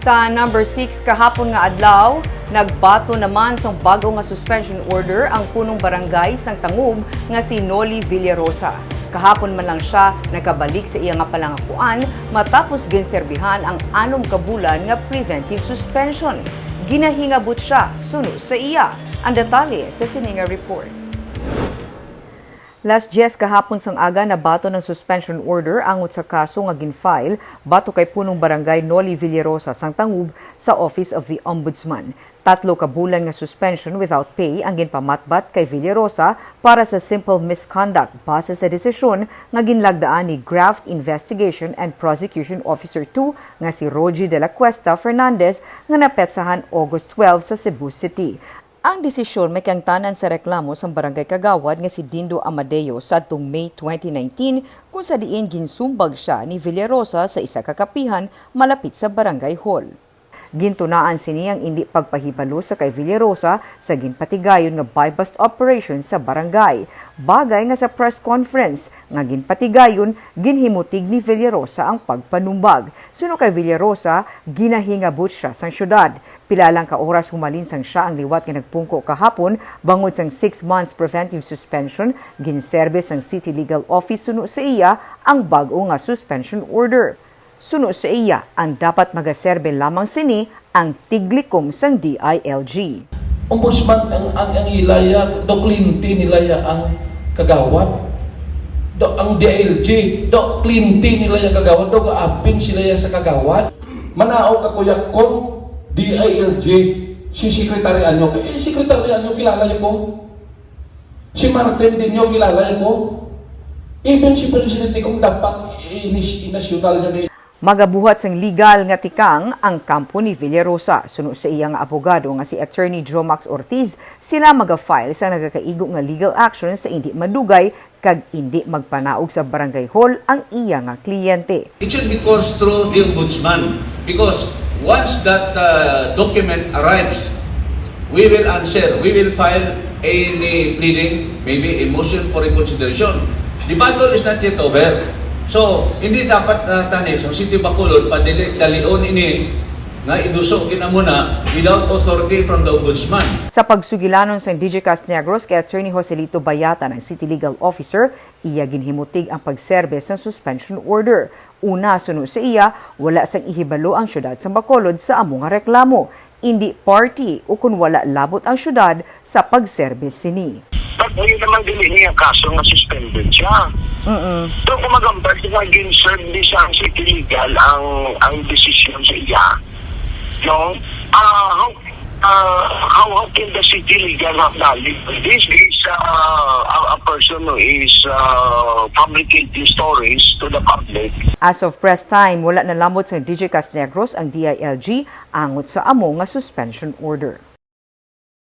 Sa number 6 kahapon nga adlaw, nagbato naman sa bago nga suspension order ang punong barangay sang Tangub nga si Noli Villarosa. Kahapon man lang siya nakabalik sa iya nga palangakuan matapos ginserbihan ang 6 ka bulan nga preventive suspension. Ginahingabot siya suno sa iya. Ang detalye sa sininga report. Last 10 kahapon sang aga na bato ng suspension order angot sa kaso nga ginfile bato kay punong barangay Noli Villarosa sang Tangub sa Office of the Ombudsman. 3 ka bulan nga suspension without pay ang ginpamatbat kay Villarosa para sa simple misconduct base sa desisyon nga ginlagdaan ni Graft Investigation and Prosecution Officer 2 nga si Rogie de la Cuesta Fernandez nga napetsahan August 12 sa Cebu City. Ang desisyon may kangtanan sa reklamo sa barangay Kagawad nga si Dindo Amadeo sa atong May 2019 kung sa diin ginsumbag siya ni Villarosa sa isa ka kapihan malapit sa barangay hall. Gintunaan sini ang hindi pagpahibalo sa kay Villarosa sa ginpatigayon nga buy-bust operation sa barangay. Bagay nga sa press conference nga ginpatigayon, ginhimutig ni Villarosa ang pagpanumbag. Suno kay Villarosa, ginahingabot siya sang syudad. Pilalang ka oras humalin sang siya ang liwat nga nagpungko kahapon bangod sang 6 months preventive suspension, ginserbe sang City Legal Office suno sa iya ang bag-o nga suspension order. Suno sa iya ang dapat magaserbe lamang sini ang tiglikom sang DILG. Ombudsman ang ilaya, do klinti nilaya ang kagawad. Do ang DILG, do klinti nilaya kagawad, do gaapin sila sa kagawad. Manao ka kuya kung DILG, si Secretary Anyo, Secretary Anyo kilala niyo ko. Si Martin din niyo kilala niyo ko. Even si Presidente kung dapat inasyonal niyo ni Magabuhat sang legal nga tikang ang kampo ni Villarosa. Suno sa iyang abogado nga si Attorney Jomax Ortiz, sila maga-file sa nagakaigo nga legal action sa hindi madugay kag hindi magpanaog sa barangay hall ang iya nga kliyente. It should be caused through the ombudsman because once that document arrives, we will answer. We will file any pleading, maybe a motion for reconsideration. The battle is not yet over. So, hindi dapat tanis ang City Bacolod padalion ini nga idusok kinamuna without authority from the Ombudsman. Sa pagsugilanon sa DGCAS Negros kay Attorney Joselito Bayata ng City Legal Officer, iya ginhimutig ang pagserbe sa suspension order. Una, suno sa iya, wala sang ihibalo ang syudad sa Bacolod sa among nga reklamo. Hindi party o kung wala labot ang syudad sa pagserbe sini. Pag ngayon naman din ang kaso nga suspended siya. So kung magambal, nag-serve din sa City Legal ang decision sa iya. No? How can the City Legal have knowledge? This is a person who is fabricating stories to the public. As of press time, wala na lamot sa DGCAS Negros ang DILG angot sa amo nga suspension order.